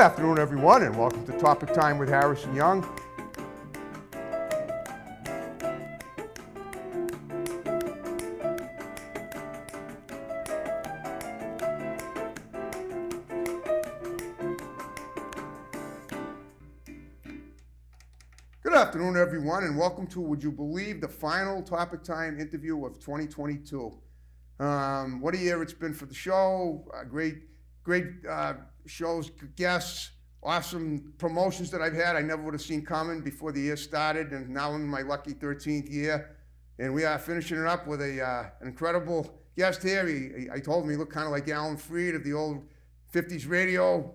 afternoon, everyone, and welcome to Topic Time with Harrison Young. Good afternoon, everyone, and welcome to, would you believe, the final Topic Time interview of 2022. What a year it's been for the show. Great shows, guests, awesome promotions that I've had I never would have seen coming before the year started, and now I'm in my lucky 13th year. And we are finishing it up with an incredible guest here. I told him he looked kind of like Alan Freed of the old 50s radio,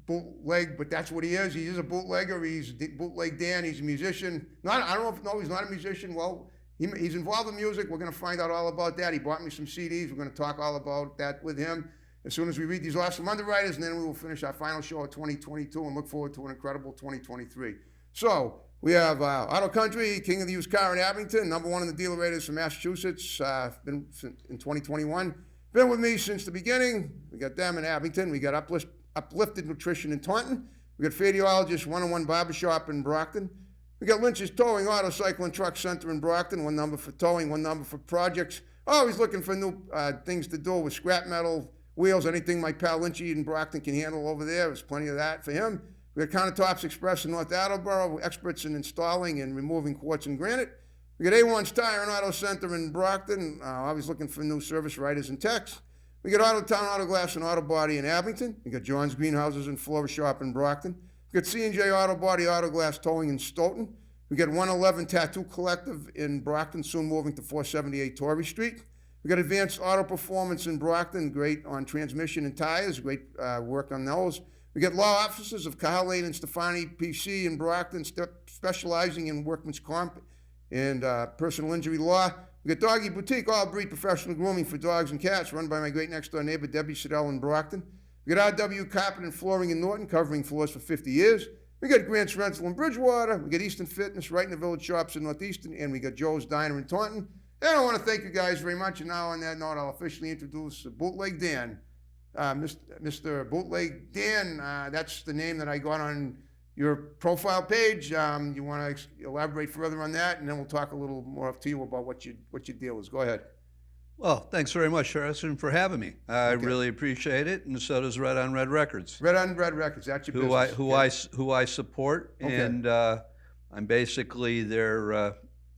bootleg, but that's what he is. He is a bootlegger. He's Bootleg Dan. He's a musician. I don't know if he's not a musician. Well, he's involved in music. We're going to find out all about that. He bought me some CDs. We're going to talk all about that with him as soon as we read these awesome underwriters, and then we will finish our final show of 2022 and look forward to an incredible 2023. So we have Auto Country, king of the used car in Abington, number one in the dealer ratings from Massachusetts, been in 2021. Been with me since the beginning. We got them in Abington. We got Uplifted Nutrition in Taunton. We got Radiologist 101 Barbershop in Brockton. We got Lynch's Towing, Auto Cycle and Truck Center in Brockton. One number for towing, one number for projects. Always looking for new things to do with scrap metal, wheels, anything my pal Lynchy in Brockton can handle over there. There's plenty of that for him. We got Countertops Express in North Attleboro, experts in installing and removing quartz and granite. We got A1's Tire and Auto Center in Brockton, always looking for new service writers and techs. We got Autotown Auto Glass and Auto Body in Abington. We got John's Greenhouses and Floor Shop in Brockton. We got C&J Auto Body, Auto Glass Towing in Stoughton. We got 111 Tattoo Collective in Brockton, soon moving to 478 Torrey Street. We got Advanced Auto Performance in Brockton, great on transmission and tires, great work on those. We got law offices of Kyle Lane and Stefani PC in Brockton, specializing in workman's comp and personal injury law. We got Doggy Boutique, all breed professional grooming for dogs and cats, run by my great next door neighbor, Debbie Siddell in Brockton. We got RW Carpet and Flooring in Norton, covering floors for 50 years. We got Grant's Rental in Bridgewater. We got Easton Fitness right in the Village Shops in Northeastern, and we got Joe's Diner in Taunton. And I want to thank you guys very much. And now on that note, I'll officially introduce Bootleg Dan. Mr. Bootleg Dan, that's the name that I got on your profile page. You want to elaborate further on that, and then we'll talk a little more to you about what your deal is. Go ahead. Well, thanks very much, Harrison, for having me. I really appreciate it, and so does Red on Red Records. Red on Red Records, that's your business. Who I support, and I'm basically their.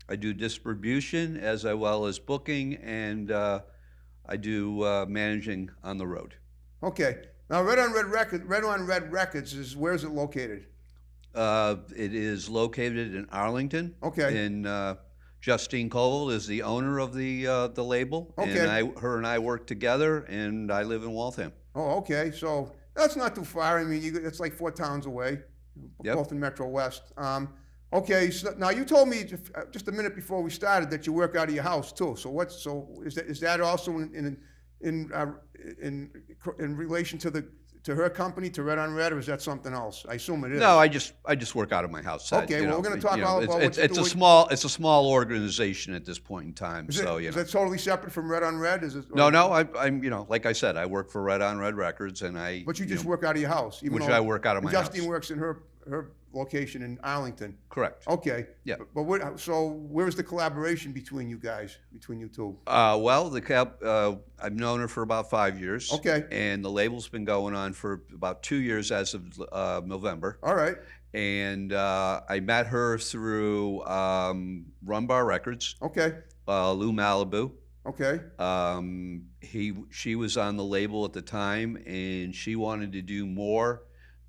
I do distribution as well as booking, and I do managing on the road. Okay. Now, Red on Red Records is, where is it located? It is located in Arlington. Okay. And Justine Cole is the owner of the label. Okay. And her and I work together, and I live in Waltham. Oh, okay. So that's not too far. I mean, it's like 4 towns away, both in Metro West. Okay, so now you told me just a minute before we started that you work out of your house too. So is that also in relation to her company, to Red on Red, or is that something else? I assume it is. No, I just work out of my house. Okay, well, we're going to talk all about what it's a small organization at this point in time. Is that totally separate from Red on Red? Is it? No, I'm like I said, I work for Red on Red Records, and I. But you just work out of your house, I work out of my house. Justine works in her location in Arlington. Correct. Okay. Yeah. But where's the collaboration between you guys, between you two? Well, I've known her for about 5 years. Okay. And the label's been going on for about 2 years as of November. All right. And I met her through Rum Bar Records. Okay. Lou Malibu. Okay. She was on the label at the time, and she wanted to do more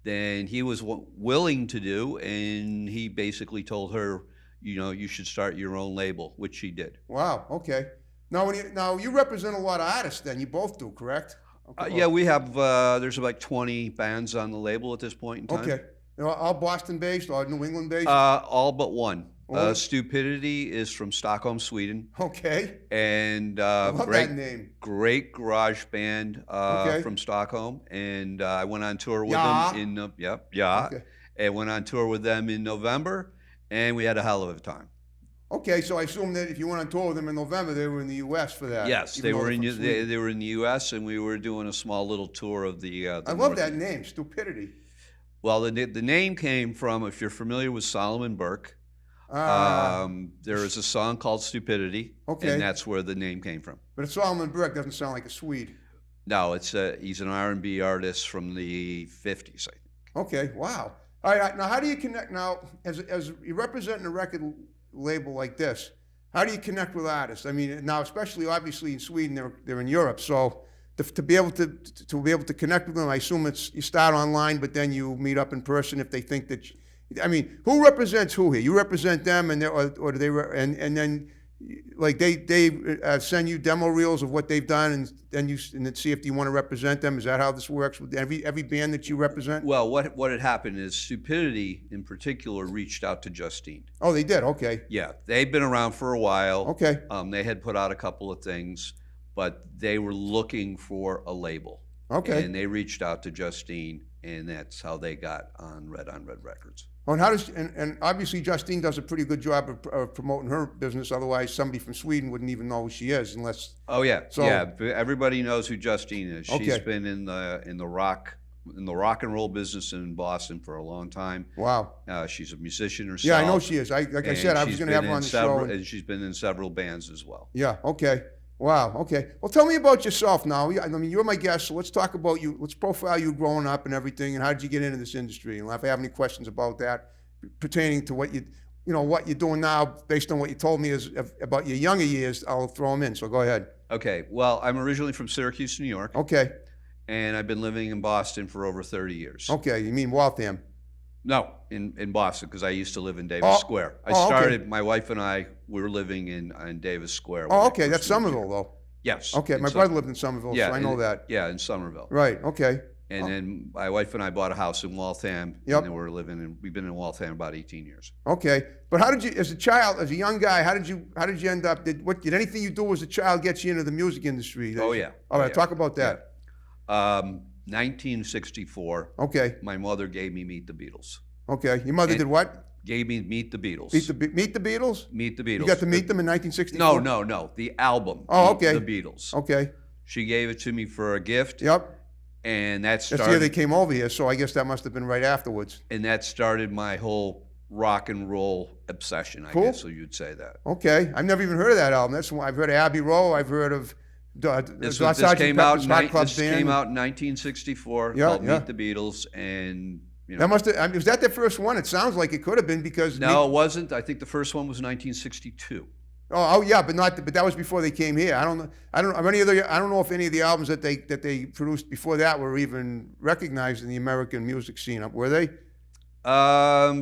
than he was willing to do, and he basically told her, you should start your own label, which she did. Wow. Okay. Now you represent a lot of artists. Then you both do, correct? Okay. Yeah, we have. There's about 20 bands on the label at this point in time. Okay. All Boston based or New England based? All but one. Stupidity is from Stockholm, Sweden. Okay. And I love that name. Great garage band from Stockholm, and I went on tour with them in Okay. and went on tour with them in November, and we had a hell of a time. Okay, so I assume that if you went on tour with them in November, they were in the U.S. for that. Yes, even they though were they're in from Sweden. they were in the U.S. and we were doing a small little tour of I the love that Northeast. name, Stupidity. Well, the name came from, if you're familiar with Solomon Burke, Ah, there is a song called Stupidity, and okay. that's where the name came from. But it's Solomon Burke doesn't sound like a Swede. No, he's an R&B artist from the 50s, I think. Okay, wow. All right, now how do you connect now as you're representing a record label like this? How do you connect with artists? I mean, now especially obviously in Sweden, they're in Europe, so to be able to connect with them, I assume it's you start online, but then you meet up in person if they think that. I mean, who represents who here? You represent them, and or do they and then like they send you demo reels of what they've done, and then then see if you want to represent them. Is that how this works with every band that you represent? Well, what had happened is Stupidity, in particular, reached out to Justine. Oh, they did. Okay. Yeah, they've been around for a while. Okay. They had put out a couple of things, but they were looking for a label. Okay. And they reached out to Justine, and that's how they got on Red Records. Oh, and how does and obviously Justine does a pretty good job of promoting her business. Otherwise, somebody from Sweden wouldn't even know who she is unless. Oh yeah, So- yeah. Everybody knows who Justine is. She's Okay. been in the rock and roll business in Boston for a long time. Wow. She's a musician herself. Yeah, I know she is. Like I and said, I was she's going to have been her on in the several, show. and she's been in several bands as well. Yeah. Okay. Wow. Okay. Well, tell me about yourself now. I mean, you're my guest, so let's talk about you. Let's profile you growing up and everything, and how did you get into this industry? And if I have any questions about that, pertaining to what what you're doing now, based on what you told me is about your younger years, I'll throw them in. So go ahead. Okay. Well, I'm originally from Syracuse, New York, Okay. and I've been living in Boston for over 30 years. Okay. You mean Waltham? No, in Boston, because I used to live in Davis Oh, Square. I oh, okay. started. My wife and I were living in Davis Square. when Oh, I okay. first That's moved here. Somerville, though. Yes. Okay. in My Som- brother lived in Somerville, so I know that. Yeah, in Somerville. Right. Okay. And then my wife and I bought a house in Waltham. Yep. And then we've been in Waltham about 18 years. Okay. But how did you, as a child, as a young guy, how did you end up? Did anything you do as a child get you into the music industry? Oh yeah. All right. Yeah. Talk about that. 1964. Okay. My mother gave me Meet the Beatles. Okay. Your mother And- did what? Gave me Meet the Beatles. Meet the Beatles? Meet the Beatles. You got to meet them in 1964? No. The album. Oh, Meet okay. The Beatles. Okay. She gave it to me for a gift. Yep. And that That's the year started. they came over here, so I guess that must have been right afterwards. And that started my whole rock and roll obsession. I Cool. guess so you'd say that. Okay. I've never even heard of that album. That's one I've heard of Abbey Road. I've heard of This Sgt. came out. Pepper's Hot Club This Band. came out in 1964. Yeah, Called yeah. Meet the Beatles, and That must have. I mean, was that the first one? It sounds like it could have been because. No, it wasn't. I think the first one was 1962. Oh yeah, but not. But that was before they came here. I don't know. I don't know if any of the albums that they produced before that were even recognized in the American music scene. Were they?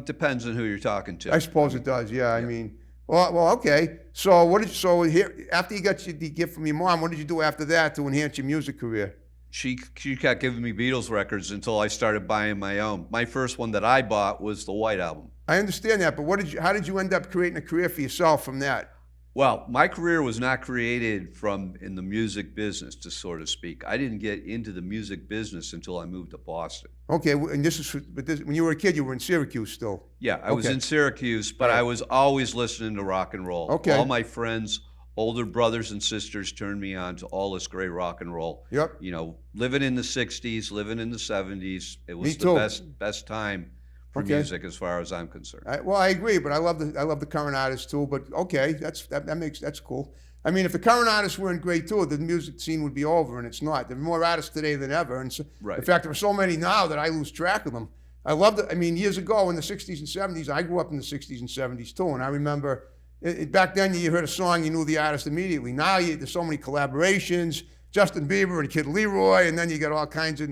Depends on who you're talking to. I suppose it does. Yeah. I mean, well, okay. So what did so here after you got the gift from your mom? What did you do after that to enhance your music career? She kept giving me Beatles records until I started buying my own. My first one that I bought was the White Album. I understand that, but how did you end up creating a career for yourself from that? Well, my career was not created in the music business, to sort of speak. I didn't get into the music business until I moved to Boston. Okay, and when you were a kid, you were in Syracuse still. Yeah, I was Okay. in Syracuse, but Right. I was always listening to rock and roll. Okay. All my friends, older brothers and sisters turned me on to all this great rock and roll. Yep. You know, living in the 60s, living in the 70s, it was Me the too. best time for Okay. music as far as I'm concerned. I agree, but I love the current artists too. But okay, that's cool. I mean, if the current artists weren't great too, the music scene would be over, and it's not. There are more artists today than ever, and so, Right. in fact, there are so many now that I lose track of them. I loved it. I mean, years ago in the '60s and '70s, I grew up in the '60s and '70s too, and I remember back then you heard a song, you knew the artist immediately. Now there's so many collaborations, Justin Bieber and Kid Leroy, and then you got all kinds of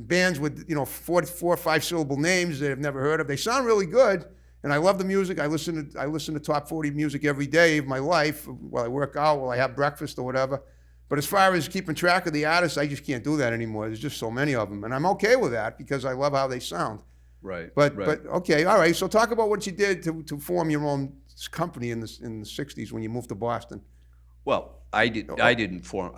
bands with 4 or 5 syllable names that I've never heard of. They sound really good, and I love the music. I listen to top 40 music every day of my life while I work out, while I have breakfast or whatever. But as far as keeping track of the artists, I just can't do that anymore. There's just so many of them, and I'm okay with that because I love how they sound. Right. But right. okay, all right. So talk about what you did to form your own company in the '60s when you moved to Boston. Well, I didn't form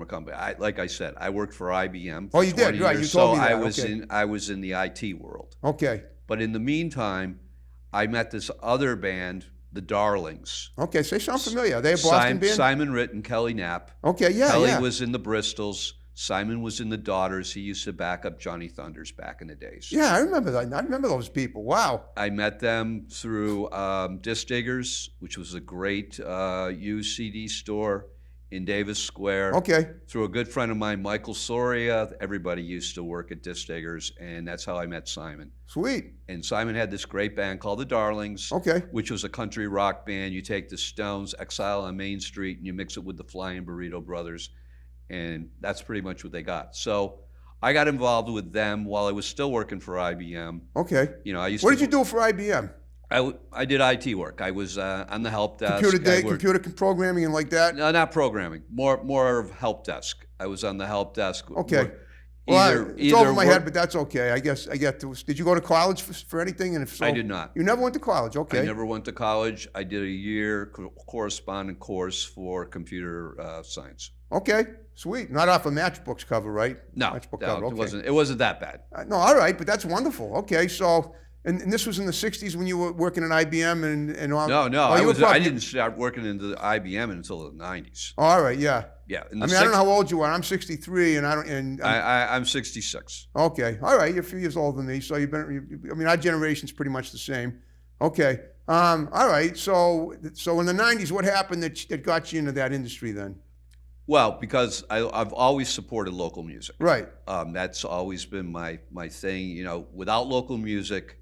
a company. Like I said, I worked for IBM. Oh, For you did, 20 right? years, You told so me that. I was Okay. I was in the IT world. Okay. But in the meantime, I met this other band, the Darlings. Okay, so they sound familiar. Are they a Boston band? Simon Ritt and Kelly Knapp. Okay, yeah, Kelly yeah. was in the Bristols. Simon was in the Daughters. He used to back up Johnny Thunders back in the days. Yeah, I remember that. I remember those people. Wow. I met them through Disc Diggers, which was a great used CD store in Davis Square. Okay. Through a good friend of mine, Michael Soria. Everybody used to work at Disc Diggers, and that's how I met Simon. Sweet. And Simon had this great band called the Darlings, Okay. which was a country rock band. You take the Stones, Exile on Main Street, and you mix it with the Flying Burrito Brothers, and that's pretty much what they got. So I got involved with them while I was still working for IBM. Okay. You know, I used What to. did you do for IBM? I did IT work. I was on the help desk. Computer programming and like that? No, not programming. More of help desk. I was on the help desk. Okay. Well, it's over my head, but that's okay. I guess I get to. Did you go to college for anything? And if so, I did not. You never went to college, okay? I never went to college. I did a year correspondent course for computer science. Okay, sweet. Not off a Matchbook's cover, right? No, Matchbook no, cover. it Okay. wasn't. It wasn't that bad. No, all right, but that's wonderful. Okay, so and this was in the '60s when you were working at IBM and all. No, Oh, you were I probably- didn't start working into the IBM until the '90s. Oh, all right, yeah. Yeah, I mean, I don't know how old you are. I'm 63, and I don't. And I'm 66. okay, all right. You're a few years older than me, so you've been. I mean, our generation's pretty much the same. Okay. All right. So in the '90s, what happened that got you into that industry then? Well, because I've always supported local music. Right. That's always been my thing. You know, without local music,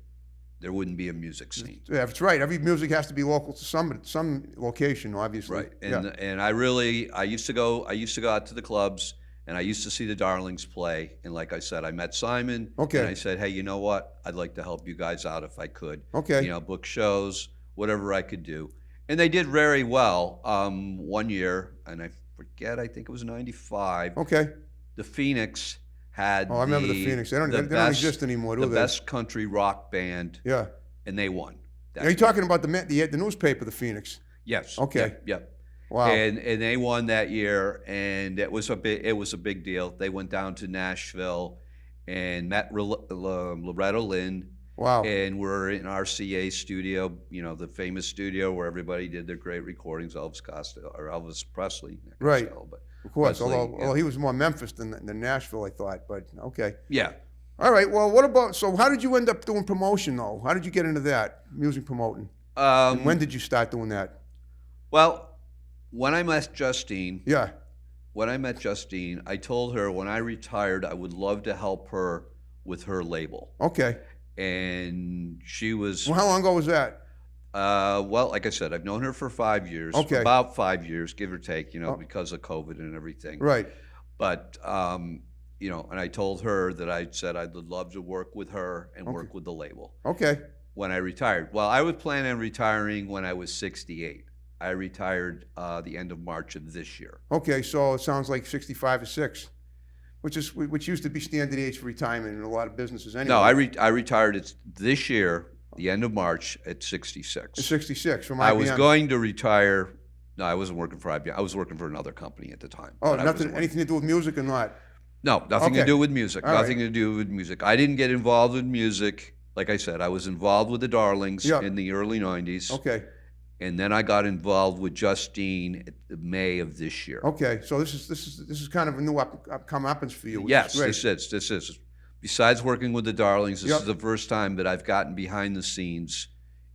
there wouldn't be a music scene. Yeah, that's right. Every music has to be local to some location, obviously. Right. Yeah. And I used to go out to the clubs, and I used to see the Darlings play. And like I said, I met Simon. Okay. And I said, hey, you know what? I'd like to help you guys out if I could. Okay. You know, book shows, whatever I could do. And they did very well. One year, and I forget, I think it was '95. Okay. The Phoenix had. Oh, I remember the Phoenix. They don't exist anymore, do the they? best country rock band. Yeah. And they won. Are you talking about the newspaper, the Phoenix? Yes. Okay. Yep. Wow. And they won that year, and it was a big deal. They went down to Nashville and met Loretta Lynn. Wow. And we're in RCA studio, you know, the famous studio where everybody did their great recordings, Elvis Costello or Elvis Presley. Right. Costello, but Of course. Presley, Although he was more Memphis than Nashville, I thought. But okay. yeah. All right. Well, what about? So, how did you end up doing promotion though? How did you get into that music promoting? And when did you start doing that? Well, when I met Justine, Yeah. I told her when I retired, I would love to help her with her label. Okay. And she was, Well, how long ago was that? well, like I said, I've known her for 5 years, Okay. about 5 years, give or take, you know, Oh. because of COVID and everything. Right. But, you know, and I told her that I said I'd love to work with her and work with the label Okay. when I retired. Well, I was planning on retiring when I was 68. I retired the end of March of this year. Okay. So it sounds like 65 or 6, which used to be standard age for retirement in a lot of businesses anyway. No, I retired this year, the end of March, at 66. It's 66 from IBM. I was going to retire. No, I wasn't working for IBM. I was working for another company at the time. Oh, but I nothing. wasn't Anything to do with music or not? No, nothing Okay. to do with music. All right. Nothing to do with music. I didn't get involved with music. Like I said, I was involved with the Darlings Yeah. in the early 90s. Okay. And then I got involved with Justine at May of this year. Okay. So this is kind of a new upcomings for you. Which Yes, is great. this is. Besides working with the Darlings, this Yep. is the first time that I've gotten behind the scenes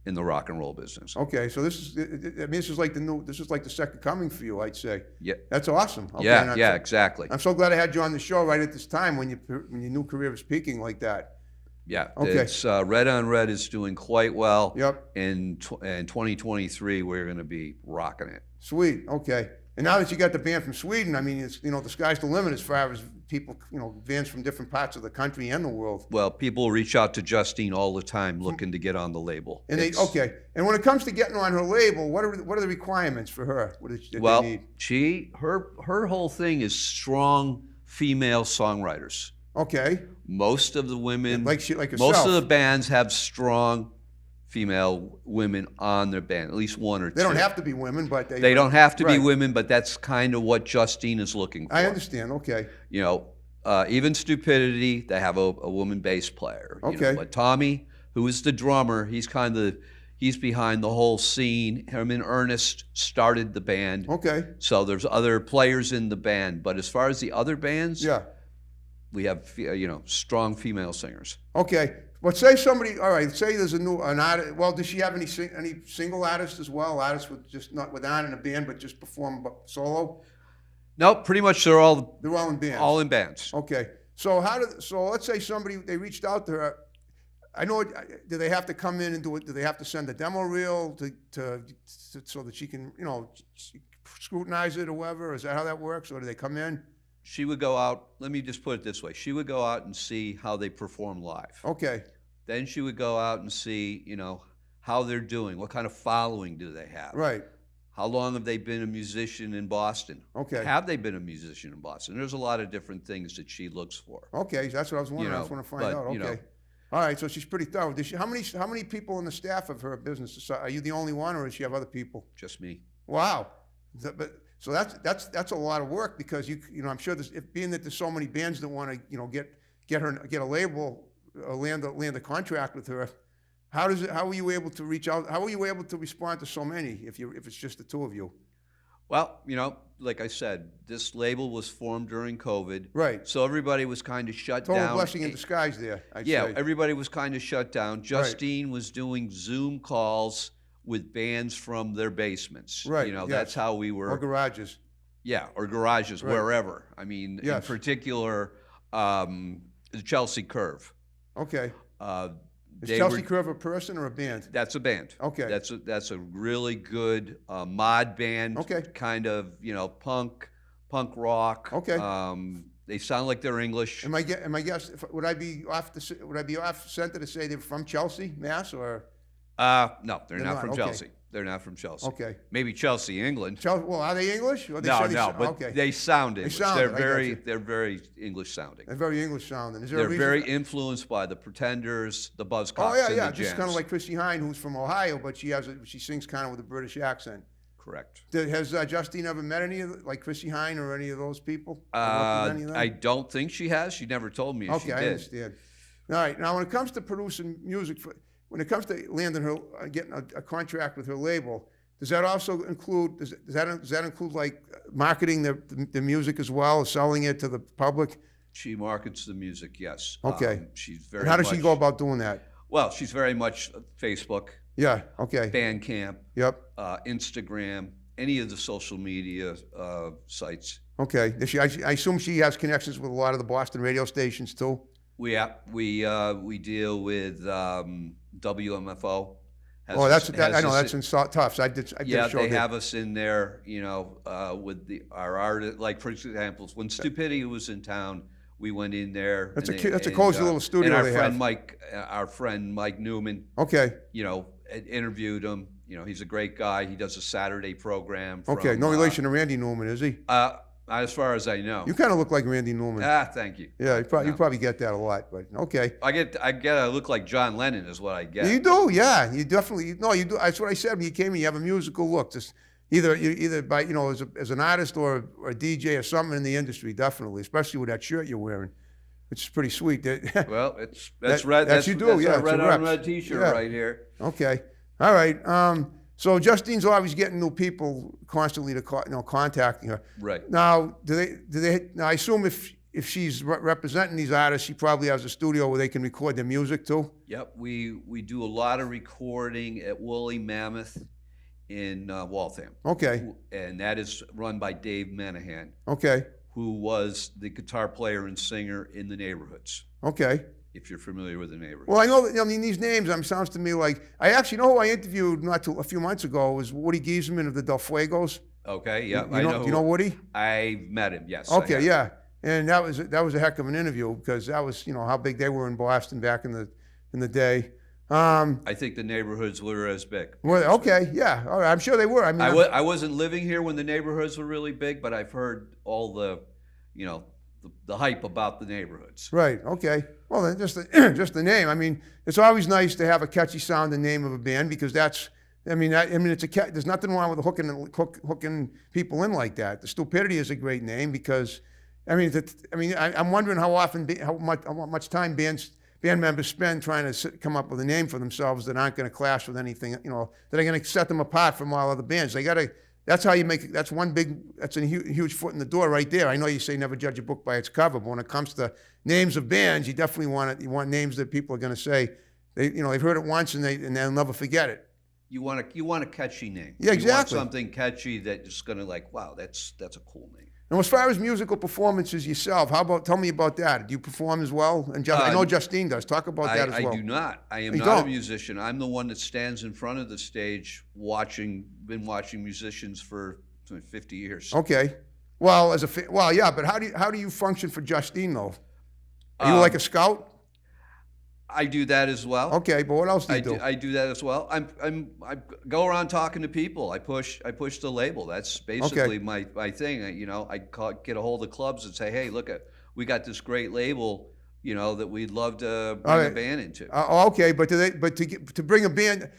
in the rock and roll business. Okay. So this is like the second coming for you, I'd say. Yeah, That's awesome. Okay, yeah, and yeah, exactly. I'm so glad I had you on the show right at this time when your new career was peaking like that. Yeah, Okay. it's Red on Red is doing quite well. Yep. In 2023, we're going to be rocking it. Sweet. Okay. And now that you got the band from Sweden, I mean, it's the sky's the limit as far as people, bands from different parts of the country and the world. Well, people reach out to Justine all the time looking to get on the label. And It's- And when it comes to getting on her label, what are the requirements for her? What did Well, they need? her whole thing is strong female songwriters. Okay. Most of the women, Like yourself. most of the bands have strong female women on their band, at least one or two. They don't have to be women, but They don't have to be Right. women, but that's kind of what Justine is looking for. I understand. Okay. You know, even Stupidity, they have a woman bass player. you know. Okay. But Tommy, who is the drummer. He's behind the whole scene. Him and Ernest started the band. Okay. So there's other players in the band. But as far as the other bands, Yeah. we have, strong female singers. Okay. But say somebody, all right, say there's an artist. Well, does she have any single artists as well? Artists with just not in a band, but just perform solo? No, pretty much they're all in bands. All in bands. Okay. So let's say they reached out to her. I know. Do they have to come in and do it? Do they have to send a demo reel so that she can, scrutinize it or whatever? Is that how that works? Or do they come in? She would go out. Let me just put it this way: she would go out and see how they perform live. Okay. Then she would go out and see, how they're doing. What kind of following do they have? Right. How long have they been a musician in Boston? Okay. Have they been a musician in Boston? There's a lot of different things that she looks for. Okay, that's what I was wondering. I just want to find out. Okay. All right, so she's pretty thorough. How many people in the staff of her business? Are you the only one, or does she have other people? Just me. Wow. So that's a lot of work, because I'm sure being that there's so many bands that want to get a label, land a contract with her. How were you able to reach out? How were you able to respond to so many if it's just the two of you? Well, like I said, this label was formed during COVID. Right. So everybody was kind of shut down. Total blessing in disguise there, I'd say. Everybody was kind of shut down. Justine was doing Zoom calls with bands from their basements. Right. That's how we were. Or garages. Yeah, or garages, wherever. I mean, in particular, the Chelsea Curve. Okay. Is They Chelsea were- Curve a person or a band? That's a band. Okay. That's a really good mod band. Okay. Kind of punk rock. Okay. They sound like they're English. Am I guess? Would I be off center to say they're from Chelsea, Mass, or? No, they're not not, from okay. Chelsea. They're not from Chelsea. Okay. Maybe Chelsea, England. Well, are they English? Or But they sound English. sound it, I got you. They're very English sounding. They're very English sounding. Is there They're a reason? very influenced by the Pretenders, the Buzzcocks, Oh yeah, and yeah. the Just kind Jams. of like Chrissy Hine, who's from Ohio, but she sings kind of with a British accent. Correct. Has Justine ever met any of like Chrissy Hine or any of those people? Or worked with any of them? I don't think she has. She never told me if she Okay, I did. understand. All right. Now, when it comes to producing music, when it comes to landing her, getting a contract with her label, does that also include? Does that include like marketing the music as well, selling it to the public? She markets the music, yes. Okay. She's very. And how does she go about doing that? Well, she's very much Facebook, Yeah. Okay. Bandcamp, Yep. Instagram, any of the social media sites. Okay. I assume she has connections with a lot of the Boston radio stations too. We deal with WMFO. I know that's in Tufts. I did a show they there. have us in there, with our artists. Like, for example, when Stupidity was in town, we went in there. That's a cozy little studio and they have. our friend Mike Newman, Okay. interviewed him. He's a great guy. He does a Saturday program. Okay. From, No relation to Randy Newman, is he? As far as I know. You kind of look like Randy Newman. Thank you. Yeah, you probably get that a lot, but okay. I look like John Lennon is what I get. You do, yeah. You definitely you do. That's what I said when you came in. You have a musical look. Just either by as an artist or a DJ or something in the industry, definitely. Especially with that shirt you're wearing, which is pretty sweet. Well, that's red. That's you do, that's yeah. a red it's a on rep. red T-shirt Yeah. right here. Okay, all right. So Justine's always getting new people constantly to contacting her. Right. Now, do they? Now, I assume if she's representing these artists, she probably has a studio where they can record their music too. Yep. We do a lot of recording at Woolly Mammoth in Waltham. Okay. And that is run by Dave Menahan, Okay. who was the guitar player and singer in the Neighborhoods. Okay. If you're familiar with the Neighborhoods. Well, I know. These names. Sounds to me like I actually know who I interviewed a few months ago was Woody Giesman of the Del Fuegos. Okay. Yeah. You know, do you know Woody? I met him. Yes. I Okay. have. Yeah. And that was a heck of an interview because that was how big they were in Boston back in the day. I think the Neighborhoods were as big. Well, okay. Yeah. All right. I'm sure they were. I mean, I wasn't living here when the Neighborhoods were really big, but I've heard all the hype about the Neighborhoods. Right. Okay. Well, then just the name. I mean, it's always nice to have a catchy sound and name of a band because that's. There's nothing wrong with hooking people in like that. The Stupidity is a great name because, I'm wondering how much time bands band members spend trying to come up with a name for themselves that aren't going to clash with anything, that are going to set them apart from all other bands. They got to. That's how you make. That's a huge foot in the door right there. I know you say never judge a book by its cover, but when it comes to names of bands, you definitely you want names that people are going to say they've heard it once and they'll never forget it. You want a catchy name. Yeah, exactly. You want something catchy that's just going to wow, that's a cool name. Now, as far as musical performances yourself, tell me about that. Do you perform as well? And I know Justine does. Talk about that as well. I do not. I am You not a don't? musician. I'm the one that stands in front of the stage been watching musicians for 50 years. Okay. Well, yeah, but how do you function for Justine though? Are you like a scout? I do that as well. Okay, but what else do you do? I do that as well. I go around talking to people. I push the label. That's basically my thing. I get a hold of clubs and say, hey, we got this great label, that we'd love to bring a band into. Okay, but to bring a band,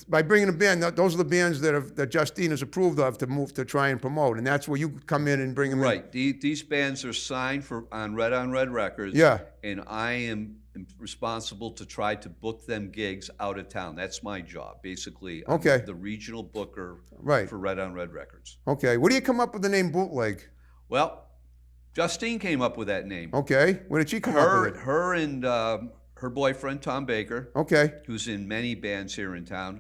by bringing a band, those are the bands that Justine has approved of to try and promote, and that's where you come in and bring them in. Right. These bands are signed on Red Records. Yeah. And I am responsible to try to book them gigs out of town. That's my job, basically. I'm Okay. the regional booker Right. for Red Records. Okay. Where do you come up with the name Bootleg? Well, Justine came up with that name. Okay. Where did she come up with it? Her and her boyfriend, Tom Baker, Okay. who's in many bands here in town,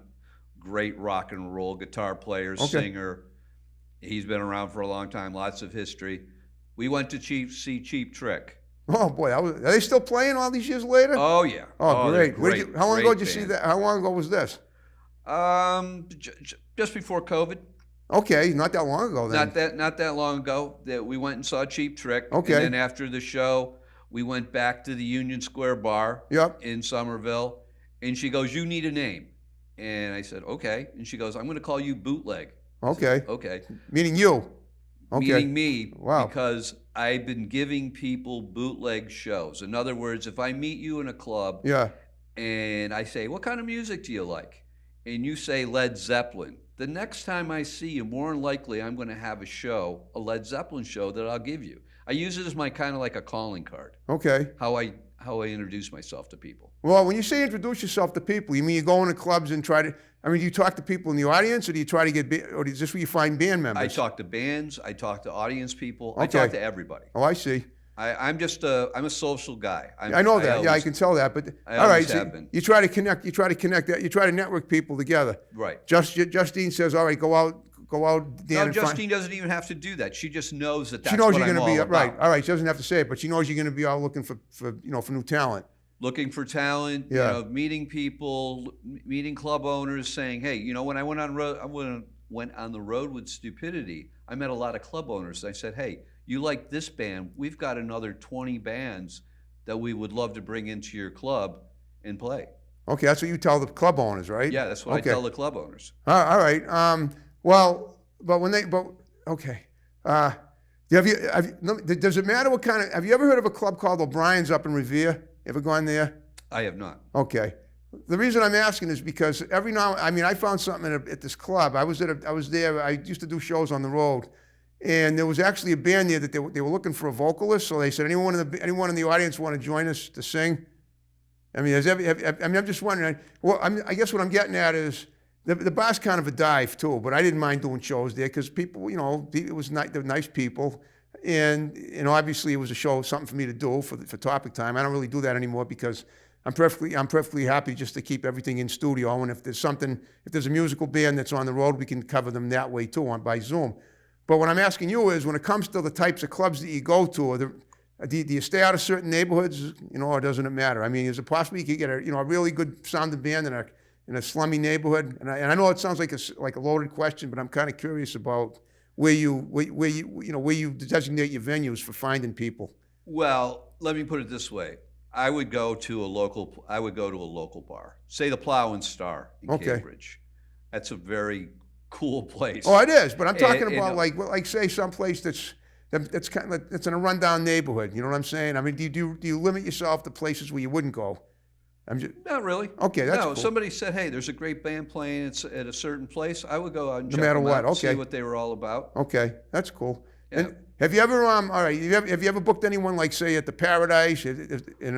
great rock and roll guitar player, Okay. singer. He's been around for a long time, lots of history. We went to see Cheap Trick. Oh boy, are they still playing all these years later? Oh yeah. Oh, they're great. How long ago did you see band. that? How long ago was this? Just before COVID. Okay, not that long ago then. Not that long ago that we went and saw Cheap Trick. Okay. And then after the show, we went back to the Union Square Bar Yep. in Somerville, and she goes, "You need a name." And I said, "Okay." And she goes, "I'm going to call you Bootleg." Okay. Okay. Meaning you. Okay. Meaning me, Wow. because I've been giving people bootleg shows. In other words, if I meet you in a club Yeah. and I say, "What kind of music do you like?" and you say Led Zeppelin, the next time I see you, more than likely I'm going to have a Led Zeppelin show that I'll give you. I use it as my kind of like a calling card, Okay. how I introduce myself to people. Well, when you say introduce yourself to people, you mean you go into clubs and try to? I mean, do you talk to people in the audience, or do you try to or is this where you find band members? I talk to bands, I talk to audience people, I Okay. talk to everybody. Oh, I see. I'm a social guy. I know that. I can tell that. But I all right, always so have been. you try to connect. You try to connect that. You try to network people together. Right. Justine says, "All right, go out, Dan." No, and Justine doesn't even have to do that. She just knows that that's she knows what you're I'm going to be all right. about. All right, she doesn't have to say it, but she knows you're going to be out looking for new talent. Looking for talent, Yeah. meeting people, meeting club owners, saying, "Hey, when I went on the road with Stupidity, I met a lot of club owners. I said, hey, you like this band? We've got another 20 bands that we would love to bring into your club and play." Okay, that's what you tell the club owners, right? Yeah, that's what Okay. I tell the club owners. All right. Well, okay. Does it matter what kind of? Have you ever heard of a club called O'Brien's up in Revere? Ever gone there? I have not. Okay. The reason I'm asking is because I found something at this club. I was there. I used to do shows on the road, and there was actually a band there that they were looking for a vocalist. So they said, anyone in the audience want to join us to sing? I mean, I'm just wondering. Well, I guess what I'm getting at is the bar's kind of a dive too. But I didn't mind doing shows there because people, it was they're nice people, and obviously it was a show, something for me to do for Topic Time. I don't really do that anymore because I'm perfectly happy just to keep everything in studio. And if there's a musical band that's on the road, we can cover them that way too, by Zoom. But what I'm asking you is, when it comes to the types of clubs that you go to, do you stay out of certain neighborhoods, or doesn't it matter? I mean, is it possible you could get a really good sounding band in a slummy neighborhood? And I know it sounds like a loaded question, but I'm kind of curious about where you designate your venues for finding people. Well, let me put it this way. I would go to a local bar, say the Plow and Star in Cambridge. That's a very cool place. Oh, it is, but I'm talking about and, like say someplace that's in a rundown neighborhood. You know what I'm saying? I mean, do you limit yourself to places where you wouldn't go? Not really. Okay, that's no. cool. If somebody said, "Hey, there's a great band playing at a certain place," I would go out and no check matter them what. out and Okay, see what they were all about. Okay, that's cool. Yeah. And have you ever have you ever booked anyone like say at the Paradise in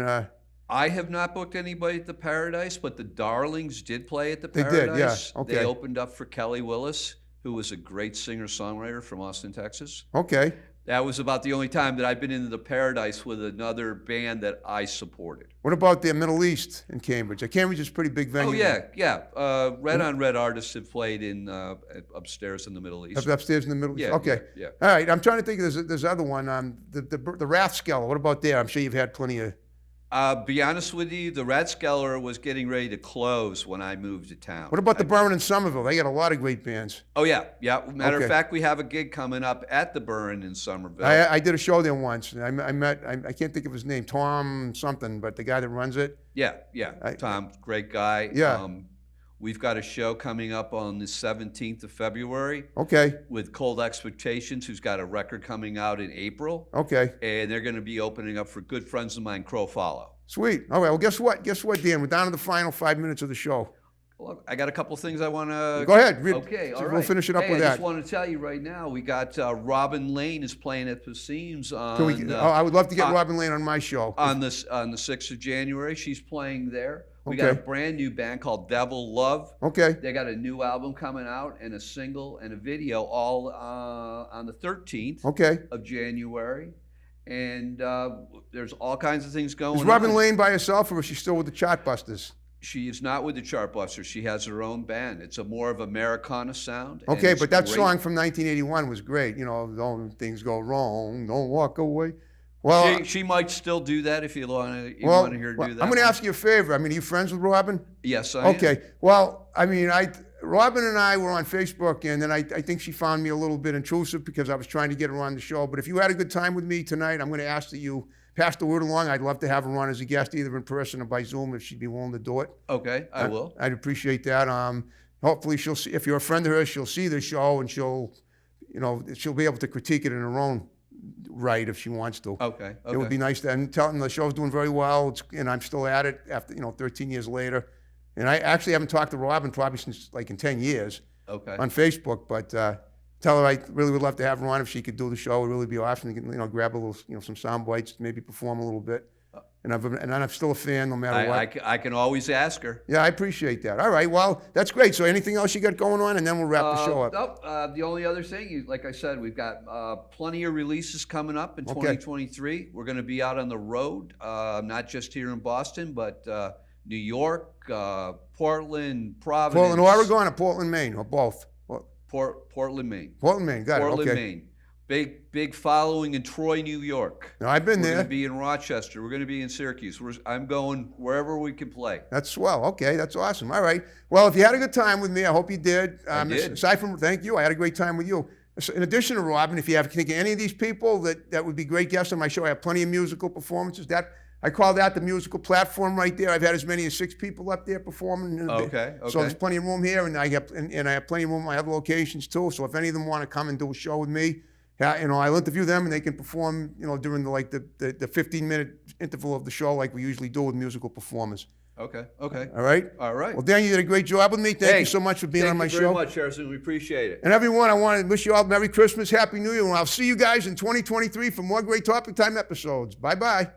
I have not booked anybody at the Paradise, but the Darlings did play at the They did, yeah. Paradise. Okay. They opened up for Kelly Willis, who was a great singer-songwriter from Austin, Texas. Okay. That was about the only time that I've been into the Paradise with another band that I supported. What about the Middle East in Cambridge? Cambridge is a pretty big venue. Oh, yeah. Red on Red artists have played in upstairs in the Middle East. Upstairs in the Middle East? Yeah, Okay. yeah. All right. I'm trying to think of there's other one. The Rathskeller. What about there? I'm sure you've had plenty of... Be honest with you, the Rathskeller was getting ready to close when I moved to town. What about the Burn in Somerville? They got a lot of great bands. Oh, yeah. Matter Okay. of fact, we have a gig coming up at the Burn in Somerville. I did a show there once. I can't think of his name, Tom something, but the guy that runs it. Yeah. Tom, great guy. Yeah. We've got a show coming up on the 17th of February Okay. with Cold Expectations, who's got a record coming out in April. Okay. And they're going to be opening up for good friends of mine, Crow Follow. Sweet. All right. Well, guess what, Dan? We're down to the final 5 minutes of the show. Look, I got a couple things I want to... Go ahead. Okay, all right. We'll finish it up with I that. just want to tell you right now, we got Robin Lane is playing at Passim's on... I would love to get Robin Lane on my show. On the 6th of January, she's playing there. We got a brand new band called Devil Love. Okay. They got a new album coming out and a single and a video all on the 13th of January. And there's all kinds of things going on. Is Robin Lane by herself, or is she still with the Chartbusters? She is not with the Chartbusters. She has her own band. It's a more of Americana sound. Okay, but that song from 1981 was great. You know, don't things go wrong, don't walk away. Well, she might still do that if you want to hear her do that. I'm going to ask you a favor. I mean, are you friends with Robin? Yes, I am. Okay. Well, I mean, Robin and I were on Facebook, and then I think she found me a little bit intrusive because I was trying to get her on the show. But if you had a good time with me tonight, I'm going to ask that you pass the word along. I'd love to have her on as a guest, either in person or by Zoom, if she'd be willing to do it. Okay, I will. I'd appreciate that. Hopefully, she'll see. If you're a friend of hers, she'll see the show, and she'll be able to critique it in her own right if she wants to. Okay. It would be nice to. And tell them the show's doing very well, and I'm still at it after 13 years later. And I actually haven't talked to Robin probably since like in 10 years. Okay. On Facebook, but tell her I really would love to have her on if she could do the show. It would really be awesome to grab a little some sound bites, maybe perform a little bit. And I'm still a fan no matter what. I can always ask her. Yeah, I appreciate that. All right, well, that's great. So anything else you got going on, and then we'll wrap the show up. Nope. The only other thing, like I said, we've got plenty of releases coming up in 2023. We're going to be out on the road, not just here in Boston, but New York, Portland, Providence. Portland, Oregon, or Portland, Maine, or both? Portland, Maine. Portland, Maine. Got Portland, it. Okay. Maine. Big following in Troy, New York. No, I've been there. We're going to be in Rochester. We're going to be in Syracuse. I'm going wherever we can play. That's swell. Okay, that's awesome. All right. Well, if you had a good time with me, I hope you did. I did. Aside from, thank you. I had a great time with you. In addition to Robin, if you have think of any of these people that would be great guests on my show, I have plenty of musical performances. I call that the musical platform right there. I've had as many as 6 people up there performing. Okay. So there's plenty of room here, and I have plenty of room at my other locations too. So if any of them want to come and do a show with me, I'll interview them, and they can perform, during the 15-minute interval of the show, like we usually do with musical performers. Okay. All right. Well, Dan, you did a great job with me. Thank you so much for being on my show. Thank you very much, Harrison. We appreciate it. And everyone, I want to wish you all Merry Christmas, Happy New Year, and I'll see you guys in 2023 for more great Topic Time episodes. Bye-bye.